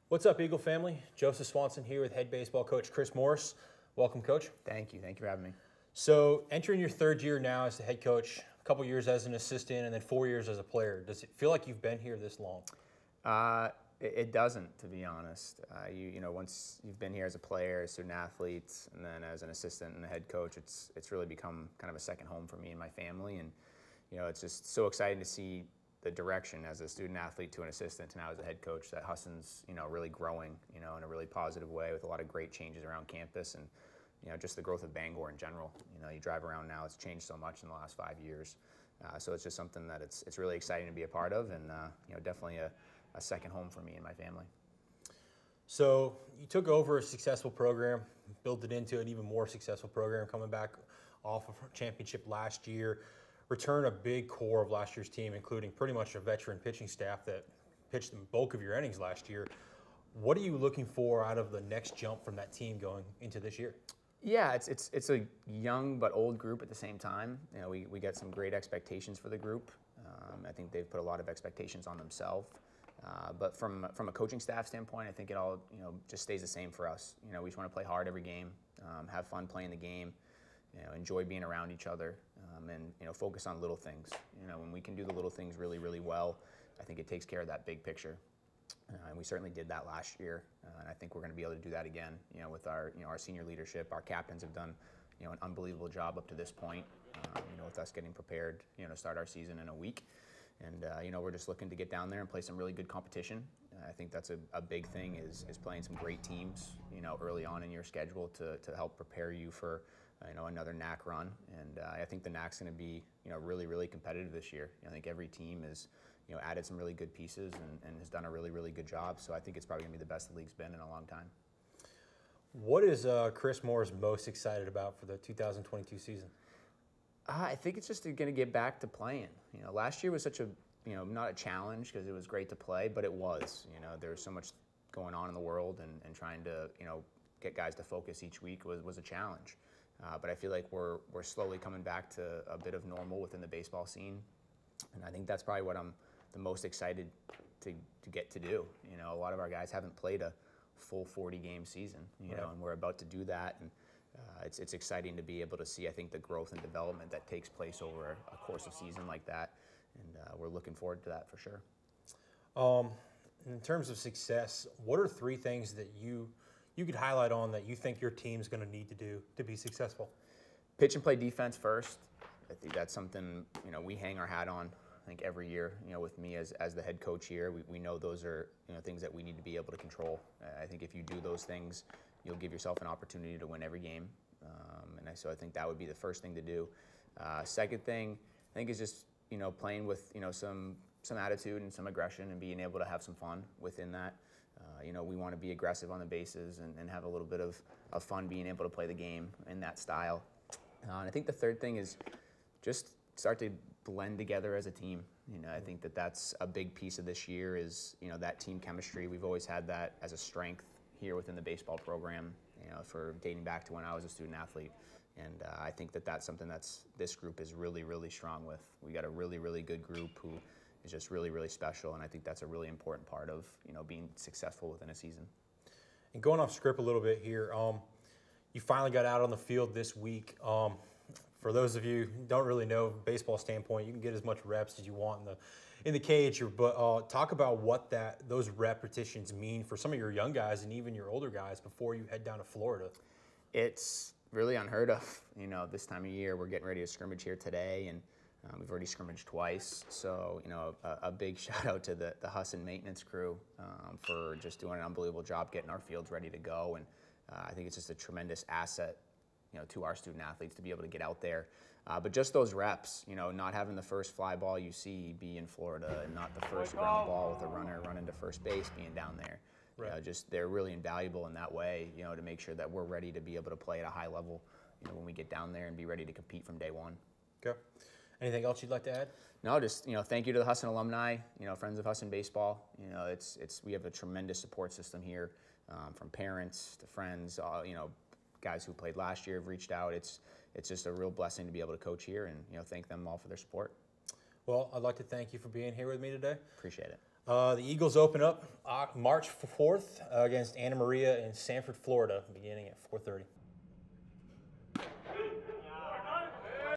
What's up, Eagle family? Joseph Swanson here with head baseball coach Chris Morris. Welcome, Coach. Thank you. Thank you for having me. So, entering your third year now as the head coach, a couple years as an assistant, and then 4 years as a player. Does it feel like you've been here this long? It doesn't, to be honest. You know, once you've been here as a player, as student athlete, and then as an assistant and a head coach, it's really become kind of a second home for me and my family. And you know, it's just so exciting to see the direction as a student athlete to an assistant to now as a head coach that Husson's, you know, really growing, you know, in a really positive way with a lot of great changes around campus and, you know, just the growth of Bangor in general. You know, you drive around now, it's changed so much in the last 5 years. So it's just something that it's really exciting to be a part of, and you know, definitely a second home for me and my family. So you took over a successful program, built it into an even more successful program, coming back off of a championship last year, return a big core of last year's team, including pretty much a veteran pitching staff that pitched the bulk of your innings last year. What are you looking for out of the next jump from that team going into this year? Yeah, it's a young but old group at the same time. You know, we got some great expectations for the group. I think they've put a lot of expectations on themselves. But from a coaching staff standpoint, I think it all, you know, just stays the same for us. You know, we just want to play hard every game, have fun playing the game, you know, enjoy being around each other, and you know, focus on little things. You know, when we can do the little things really, really well, I think it takes care of that big picture. And we certainly did that last year, and I think we're going to be able to do that again. You know, with our senior leadership, our captains have done, you know, an unbelievable job up to this point. You know, with us getting prepared, you know, to start our season in a week. And you know, we're just looking to get down there and play some really good competition. I think that's a big thing is playing some great teams, you know, early on in your schedule to help prepare you for, you know, another NAC run. And I think the NAC's going to be, you know, really, really competitive this year. I think every team is, you know, added some really good pieces and has done a really, really good job. So I think it's probably going to be the best the league's been in a long time. What is Chris Morris most excited about for the 2022 season? I think it's just going to get back to playing. You know, last year was such a, you know, not a challenge because it was great to play, but it was. You know, there was so much going on in the world, and trying to, you know, get guys to focus each week was a challenge. But I feel like we're slowly coming back to a bit of normal within the baseball scene, and I think that's probably what I'm the most excited to get to do. You know, a lot of our guys haven't played a full 40-game season, you know, and we're about to do that. And it's exciting to be able to see, I think, the growth and development that takes place over a course of season like that, and we're looking forward to that for sure. In terms of success, what are 3 things that you could highlight on that you think your team's going to need to do to be successful? Pitch and play defense first. I think that's something, you know, we hang our hat on, I think, every year. You know, with me as the head coach here, we know those are, you know, things that we need to be able to control. I think if you do those things, you'll give yourself an opportunity to win every game. So I think that would be the first thing to do. Second thing, I think, is just, you know, playing with, you know, some attitude and some aggression and being able to have some fun within that. You know, we want to be aggressive on the bases and have a little bit of fun being able to play the game in that style. And I think the third thing is just start to blend together as a team. You know, I think that's a big piece of this year is, you know, that team chemistry. We've always had that as a strength here within the baseball program, you know, for dating back to when I was a student athlete. And I think that's something this group is really, really strong with. We got a really, really good group who is just really, really special, and I think that's a really important part of, you know, being successful within a season. And going off script a little bit here, you finally got out on the field this week. For those of you who don't really know baseball standpoint, you can get as much reps as you want in the cage. But talk about what those repetitions mean for some of your young guys and even your older guys before you head down to Florida. It's really unheard of. You know, this time of year, we're getting ready to scrimmage here today, and we've already scrimmaged twice. So, you know, a big shout out to the Husson maintenance crew for just doing an unbelievable job getting our fields ready to go. And I think it's just a tremendous asset, you know, to our student athletes to be able to get out there. But just those reps, you know, not having the first fly ball you see be in Florida, and not the first ground ball with a runner running to first base being down there. Right. You know, just they're really invaluable in that way, you know, to make sure that we're ready to be able to play at a high level, you know, when we get down there and be ready to compete from day one. Okay. Anything else you'd like to add? No, just, you know, thank you to the Husson alumni, you know, friends of Husson baseball. You know, we have a tremendous support system here, from parents to friends. You know, guys who played last year have reached out. It's just a real blessing to be able to coach here, and, you know, thank them all for their support. Well, I'd like to thank you for being here with me today. Appreciate it. The Eagles open up March 4th against Anna Maria in Sanford, Florida, beginning at 4:30.